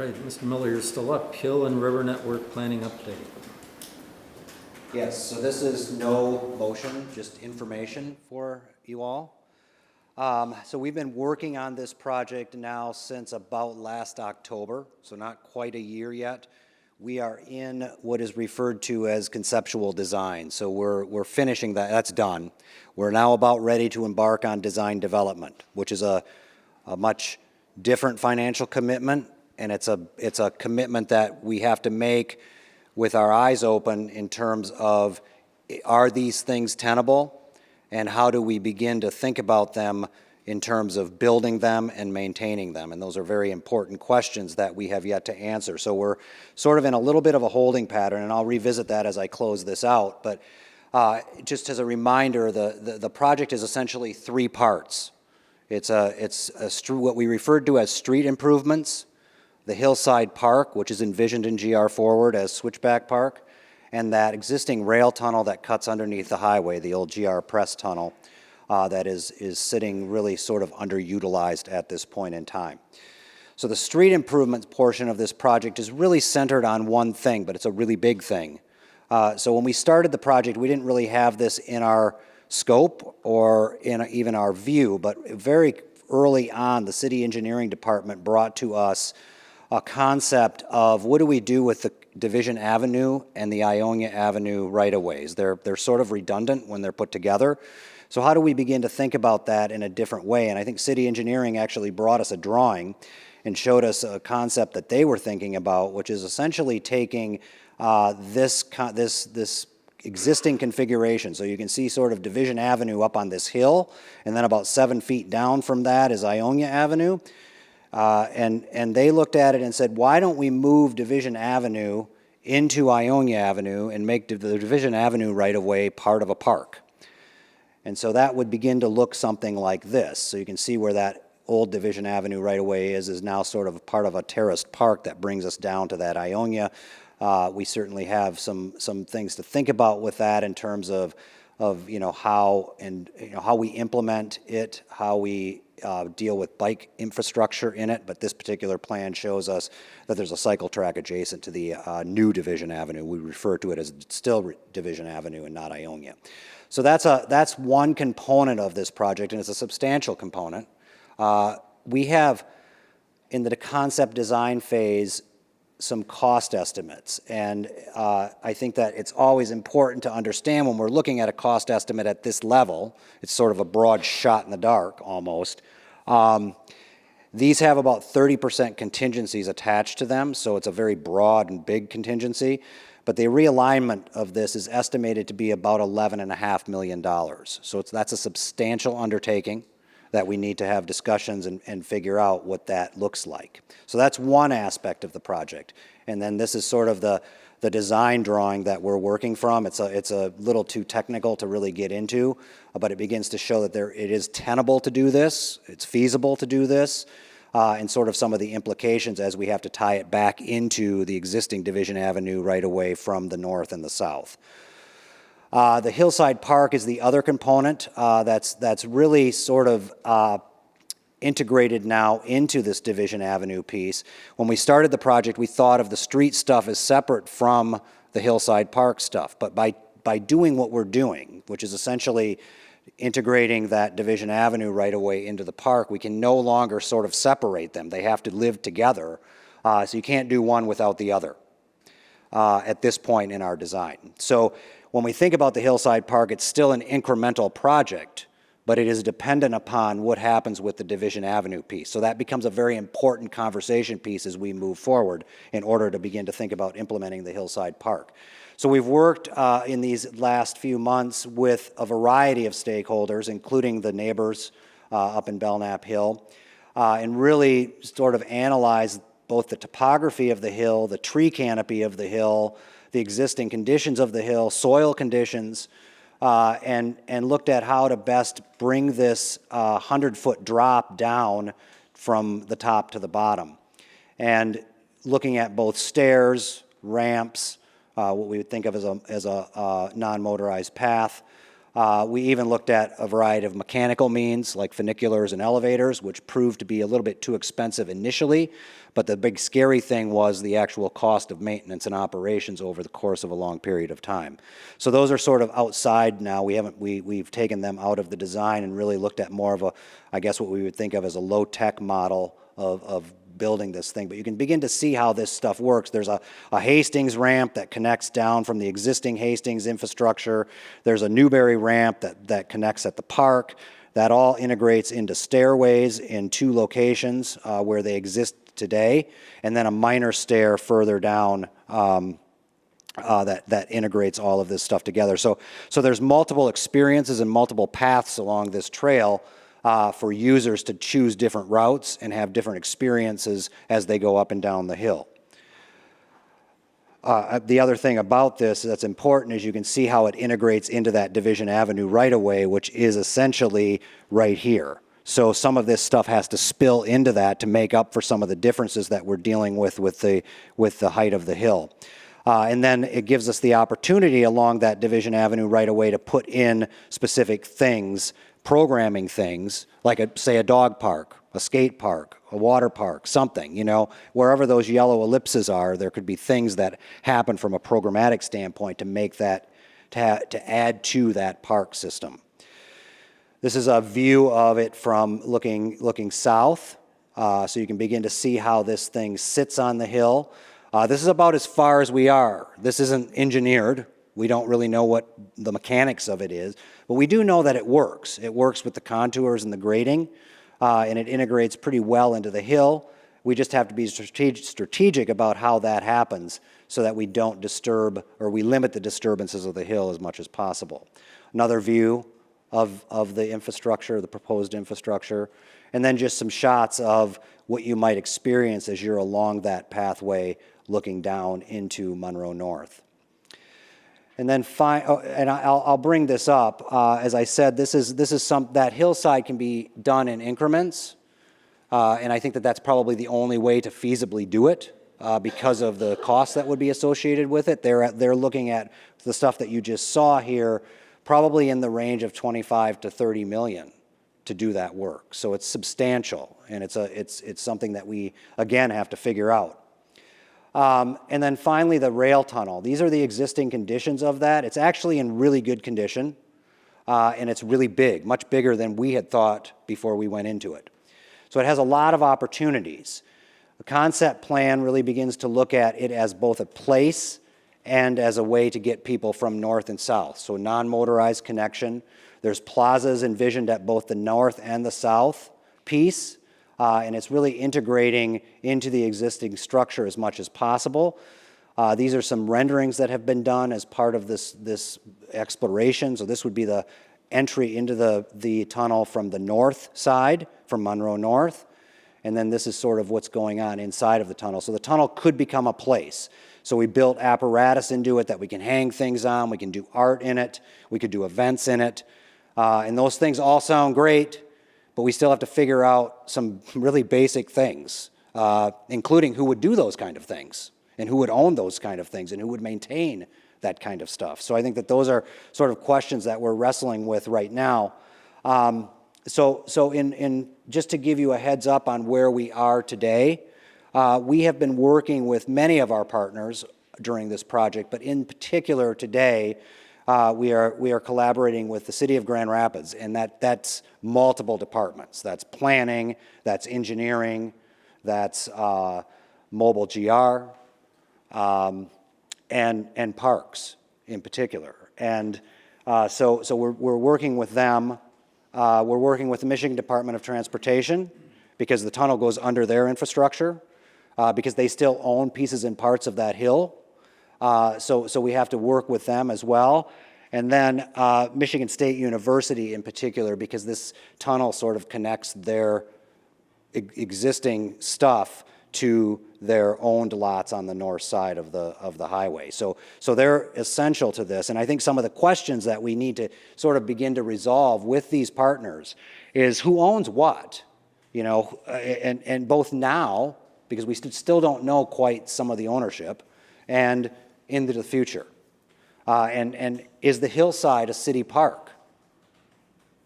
right, Mr. Miller, you're still up. Hill and River Network Planning Update. Yes, so this is no motion, just information for you all. So we've been working on this project now since about last October, so not quite a year yet. We are in what is referred to as conceptual design. So we're finishing that, that's done. We're now about ready to embark on design development, which is a much different financial commitment, and it's a commitment that we have to make with our eyes open in terms of, are these things tenable, and how do we begin to think about them in terms of building them and maintaining them? And those are very important questions that we have yet to answer. So we're sort of in a little bit of a holding pattern, and I'll revisit that as I close this out. But just as a reminder, the project is essentially three parts. It's what we referred to as street improvements, the Hillside Park, which is envisioned in GR Forward as Switchback Park, and that existing rail tunnel that cuts underneath the highway, the old GR Press tunnel, that is sitting really sort of underutilized at this point in time. So the street improvements portion of this project is really centered on one thing, but it's a really big thing. So when we started the project, we didn't really have this in our scope or in even our view, but very early on, the city engineering department brought to us a concept of what do we do with the Division Avenue and the Ionia Avenue right-of-ways. They're sort of redundant when they're put together. So how do we begin to think about that in a different way? And I think city engineering actually brought us a drawing and showed us a concept that they were thinking about, which is essentially taking this existing configuration. So you can see sort of Division Avenue up on this hill, and then about 7 feet down from that is Ionia Avenue. And they looked at it and said, why don't we move Division Avenue into Ionia Avenue and make the Division Avenue right-of-way part of a park? And so that would begin to look something like this. So you can see where that old Division Avenue right-of-way is now sort of part of a terraced park that brings us down to that Ionia. We certainly have some things to think about with that in terms of how we implement it, how we deal with bike infrastructure in it, but this particular plan shows us that there's a cycle track adjacent to the new Division Avenue. We refer to it as still Division Avenue and not Ionia. So that's one component of this project, and it's a substantial component. We have, in the concept design phase, some cost estimates, and I think that it's always important to understand when we're looking at a cost estimate at this level, it's sort of a broad shot in the dark almost. These have about 30% contingencies attached to them, so it's a very broad and big contingency, but the realignment of this is estimated to be about $11.5 million. So that's a substantial undertaking that we need to have discussions and figure out what that looks like. So that's one aspect of the project. And then this is sort of the design drawing that we're working from. It's a little too technical to really get into, but it begins to show that it is tenable to do this, it's feasible to do this, and sort of some of the implications as we have to tie it back into the existing Division Avenue right away from the north and the south. The Hillside Park is the other component that's really sort of integrated now into this Division Avenue piece. When we started the project, we thought of the street stuff as separate from the Hillside Park stuff. But by doing what we're doing, which is essentially integrating that Division Avenue right away into the park, we can no longer sort of separate them. They have to live together. So you can't do one without the other at this point in our design. So when we think about the Hillside Park, it's still an incremental project, but it is dependent upon what happens with the Division Avenue piece. So that becomes a very important conversation piece as we move forward in order to begin to think about implementing the Hillside Park. So we've worked in these last few months with a variety of stakeholders, including the neighbors up in Belknap Hill, and really sort of analyzed both the topography of the hill, the tree canopy of the hill, the existing conditions of the hill, soil conditions, and looked at how to best bring this 100-foot drop down from the top to the bottom. And looking at both stairs, ramps, what we would think of as a non-motorized path, We even looked at a variety of mechanical means like funiculars and elevators, which proved to be a little bit too expensive initially, but the big scary thing was the actual cost of maintenance and operations over the course of a long period of time. So those are sort of outside now. We've taken them out of the design and really looked at more of a, I guess what we would think of as a low-tech model of building this thing. But you can begin to see how this stuff works. There's a Hastings ramp that connects down from the existing Hastings infrastructure. There's a Newberry ramp that connects at the park. That all integrates into stairways in 2 locations where they exist today, and then a minor stair further down that integrates all of this stuff together. So there's multiple experiences and multiple paths along this trail for users to choose different routes and have different experiences as they go up and down the hill. The other thing about this that's important is you can see how it integrates into that Division Avenue right-of-way, which is essentially right here. So some of this stuff has to spill into that to make up for some of the differences that we're dealing with the height of the hill. And then it gives us the opportunity along that Division Avenue right-of-way to put in specific things, programming things, like say a dog park, a skate park, a water park, something, you know, wherever those yellow ellipses are, there could be things that happen from a programmatic standpoint to make that, to add to that park system. This is a view of it from looking south, so you can begin to see how this thing sits on the hill. This is about as far as we are. This isn't engineered. We don't really know what the mechanics of it is, but we do know that it works. It works with the contours and the grading, and it integrates pretty well into the hill. We just have to be strategic about how that happens so that we don't disturb, or we limit the disturbances of the hill as much as possible. Another view of the infrastructure, the proposed infrastructure, and then just some shots of what you might experience as you're along that pathway looking down into Monroe North. And then I'll bring this up. As I said, that hillside can be done in increments, and I think that that's probably the only way to feasibly do it because of the costs that would be associated with it. They're looking at the stuff that you just saw here, probably in the range of 25 to 30 million to do that work. So it's substantial, and it's something that we again have to figure out. And then finally, the rail tunnel. These are the existing conditions of that. It's actually in really good condition, and it's really big, much bigger than we had thought before we went into it. So it has a lot of opportunities. The concept plan really begins to look at it as both a place and as a way to get people from north and south. So non-motorized connection. There's plazas envisioned at both the north and the south piece. And it's really integrating into the existing structure as much as possible. These are some renderings that have been done as part of this exploration. So this would be the entry into the tunnel from the north side, from Monroe North. And then this is sort of what's going on inside of the tunnel. So the tunnel could become a place. So we built apparatus into it that we can hang things on. We can do art in it. We could do events in it. And those things all sound great, but we still have to figure out some really basic things, including who would do those kind of things, and who would own those kind of things, and who would maintain that kind of stuff. So I think that those are sort of questions that we're wrestling with right now. So in just to give you a heads up on where we are today, we have been working with many of our partners during this project, but in particular today, we are collaborating with the City of Grand Rapids, and that's multiple departments. That's planning, that's engineering, that's mobile GR, and parks in particular. And so we're working with them. We're working with the Michigan Department of Transportation because the tunnel goes under their infrastructure, because they still own pieces and parts of that hill. So we have to work with them as well. And then Michigan State University in particular, because this tunnel sort of connects their existing stuff to their owned lots on the north side of the highway. So they're essential to this. And I think some of the questions that we need to sort of begin to resolve with these partners is who owns what, you know, and both now, because we still don't know quite some of the ownership, and into the future. And is the hillside a city park?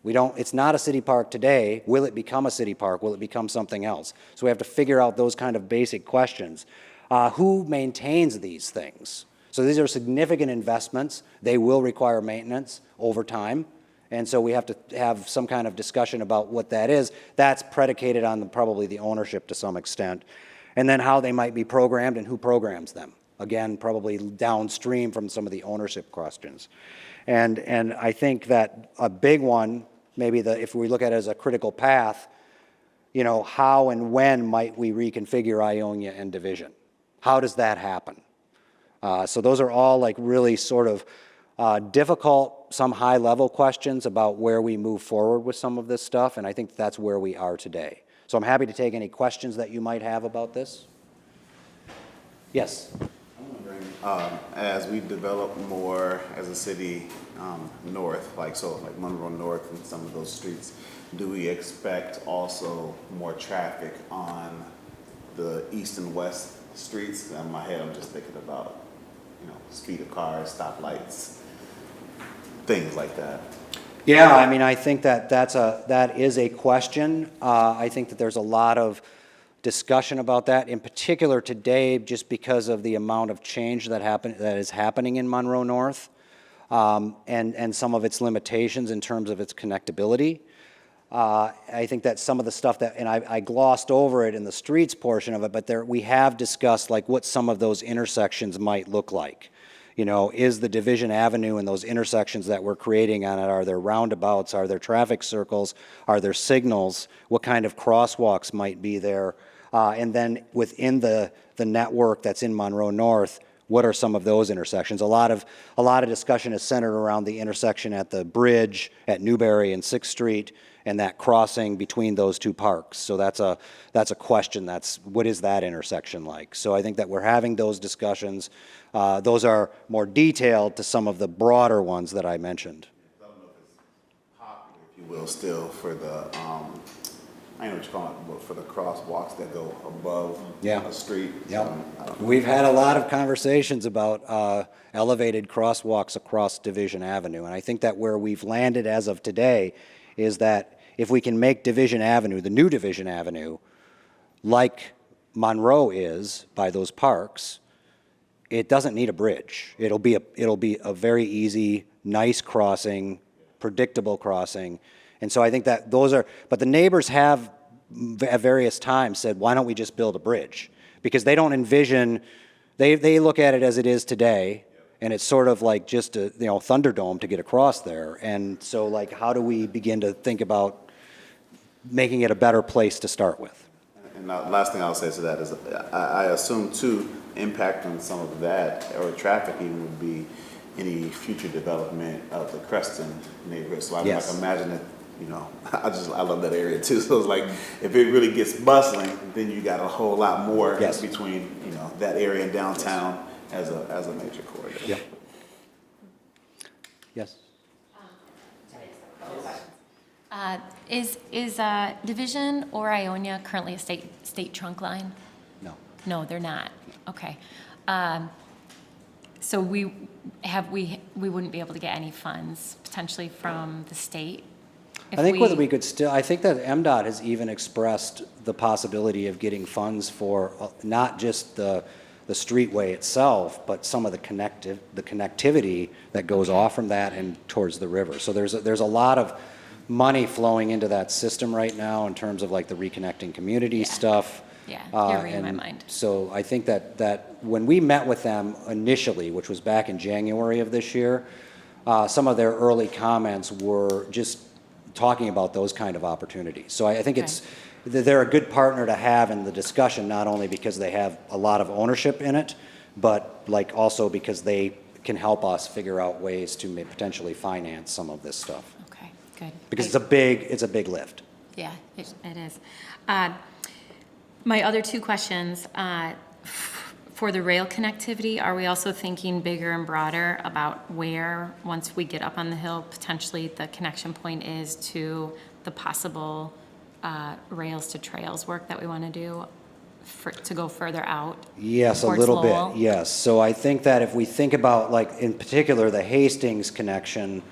It's not a city park today. Will it become a city park? Will it become something else? So we have to figure out those kind of basic questions. Who maintains these things? So these are significant investments. They will require maintenance over time. And so we have to have some kind of discussion about what that is. That's predicated on probably the ownership to some extent. And then how they might be programmed and who programs them. Again, probably downstream from some of the ownership questions. And I think that a big one, maybe if we look at it as a critical path, you know, how and when might we reconfigure Ionia and Division? How does that happen? So those are all like really sort of difficult, some high-level questions about where we move forward with some of this stuff, and I think that's where we are today. So I'm happy to take any questions that you might have about this. Yes? I'm wondering, as we develop more as a city north, like Monroe North and some of those streets, do we expect also more traffic on the east and west streets? In my head, I'm just thinking about, you know, speed of cars, stoplights, things like that. Yeah, I mean, I think that that is a question. I think that there's a lot of discussion about that, in particular today, just because of the amount of change that is happening in Monroe North, and some of its limitations in terms of its connectability. I think that some of the stuff that, and I glossed over it in the streets portion of it, but we have discussed like what some of those intersections might look like. You know, is the Division Avenue and those intersections that we're creating on it, are there roundabouts, are there traffic circles, are there signals, what kind of crosswalks might be there? And then within the network that's in Monroe North, what are some of those intersections? A lot of discussion is centered around the intersection at the bridge at Newberry and 6th Street, and that crossing between those two parks. So that's a question. What is that intersection like? So I think that we're having those discussions. Those are more detailed to some of the broader ones that I mentioned. I don't know if it's popular, if you will, still for the, I know what you call it, but for the crosswalks that go above the street. Yeah. We've had a lot of conversations about elevated crosswalks across Division Avenue, and I think that where we've landed as of today is that if we can make Division Avenue, the new Division Avenue, like Monroe is by those parks, it doesn't need a bridge. It'll be a very easy, nice crossing, predictable crossing. And so I think that but the neighbors have at various times said, why don't we just build a bridge? Because they don't envision, they look at it as it is today, and it's sort of like just a Thunderdome to get across there. And so like, how do we begin to think about making it a better place to start with? And the last thing I'll say to that is, I assume too, impact on some of that, or traffic even, would be any future development of the Creston neighborhood. So I like imagine it, you know, I love that area too. So it's like, if it really gets bustling, then you got a whole lot more between, you know, that area and downtown as a major corridor. Yeah. Yes. Is Division or Ionia currently a state trunk line? No. No, they're not. Okay. So we wouldn't be able to get any funds potentially from the state. I think whether we could still, I think that MDOT has even expressed the possibility of getting funds for not just the streetway itself, but some of the connectivity that goes off from that and towards the river. So there's a lot of money flowing into that system right now in terms of like the reconnecting community stuff. Yeah, you're reading my mind. So I think that when we met with them initially, which was back in January of this year, some of their early comments were just talking about those kind of opportunities. So I think they're a good partner to have in the discussion, not only because they have a lot of ownership in it, but like also because they can help us figure out ways to potentially finance some of this stuff. Okay, good. Because it's a big lift. Yeah, it is. My other two questions, for the rail connectivity, are we also thinking bigger and broader about where, once we get up on the hill, potentially the connection point is to the possible rails to trails work that we want to do to go further out? Yes, a little bit, yes. So I think that if we think about, like, in particular, the Hastings connection,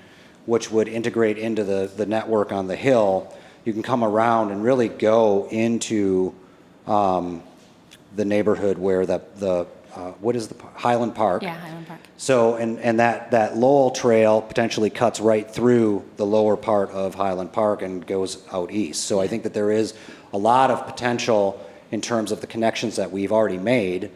which would integrate into the network on the hill. You can come around and really go into the neighborhood where what is the Highland Park? Yeah, Highland Park. So, and that Lowell Trail potentially cuts right through the lower part of Highland Park and goes out east. So I think that there is a lot of potential in terms of the connections that we've already made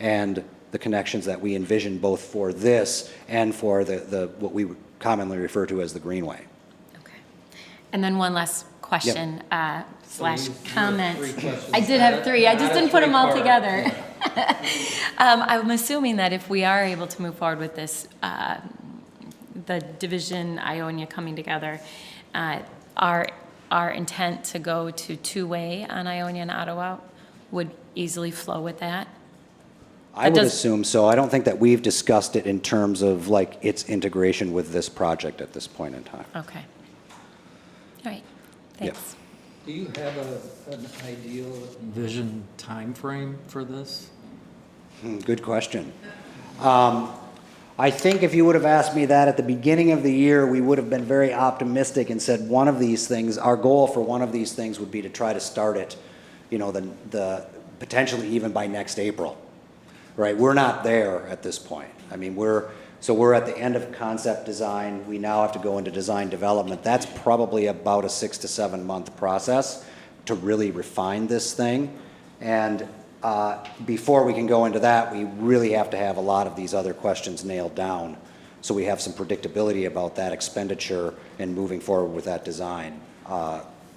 and the connections that we envision both for this and for the what we would commonly refer to as the Greenway. Okay. And then one last question slash you have comment. 3 questions. I did have 3. I Not just a didn't put them all 3-part. together. I'm assuming that if we are able to move forward with this, the division Ionia coming together, our intent to go to two-way on Ionia and Ottawa would easily flow with that. I would assume so. I don't think that we've discussed it in terms of like its integration with this project at this point in time. Okay. All right. Thanks. Do you have an ideal vision timeframe for this? Good question. I think if you would have asked me that at the beginning of the year, we would have been very optimistic and said one of these things, our goal for one of these things would be to try to start it, you know, the potentially even by next April, right? We're not there at this point. I mean, we're at the end of concept design. We now have to go into design development. That's probably about a 6 to 7 month process to really refine this thing. And before we can go into that, we really have to have a lot of these other questions nailed down so we have some predictability about that expenditure and moving forward with that design.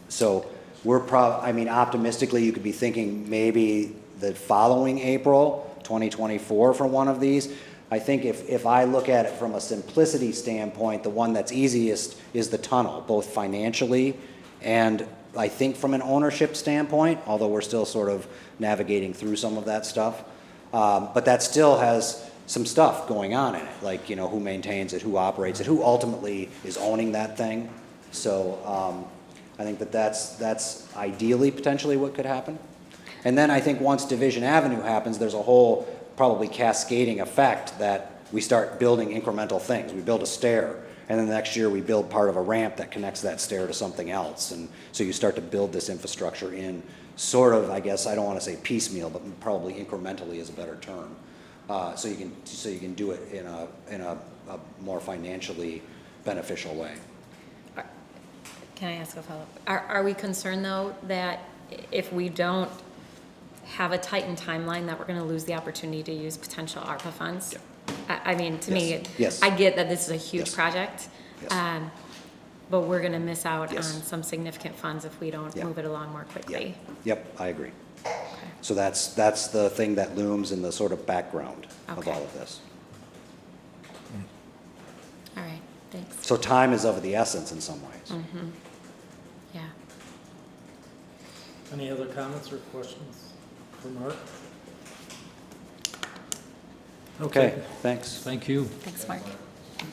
So we're I mean, optimistically, you could be thinking maybe the following April, 2024 for one of these. I think if I look at it from a simplicity standpoint, the one that's easiest is the tunnel, both financially and I think from an ownership standpoint, although we're still sort of navigating through some of that stuff. But that still has some stuff going on in it, like, you know, who maintains it, who operates it, who ultimately is owning that thing. So I think that's ideally potentially what could happen. And then I think once Division Avenue happens, there's a whole probably cascading effect that we start building incremental things. We build a stair, and then the next year we build part of a ramp that connects that stair to something else. And so you start to build this infrastructure in sort of, I guess, I don't want to say piecemeal, but probably incrementally is a better term. So you can do it in a more financially beneficial way. Can I ask a follow-up? Are we concerned, though, that if we don't have a tightened timeline, that we're going to lose the opportunity to use potential ARPA funds? Yeah. I mean, to me, Yes. I get that this is a huge Yes. project, Yes. but we're going to miss out Yes. on some significant funds if we don't Yeah. move it along more quickly. Yep, I agree. Okay. So that's the thing that looms in the sort of background of Okay. all of this. All right, thanks. So time is of the essence in some ways. Mm-hmm. Yeah. Any other comments or questions for Mark? Okay, thanks. Thank you. Thanks, Mark.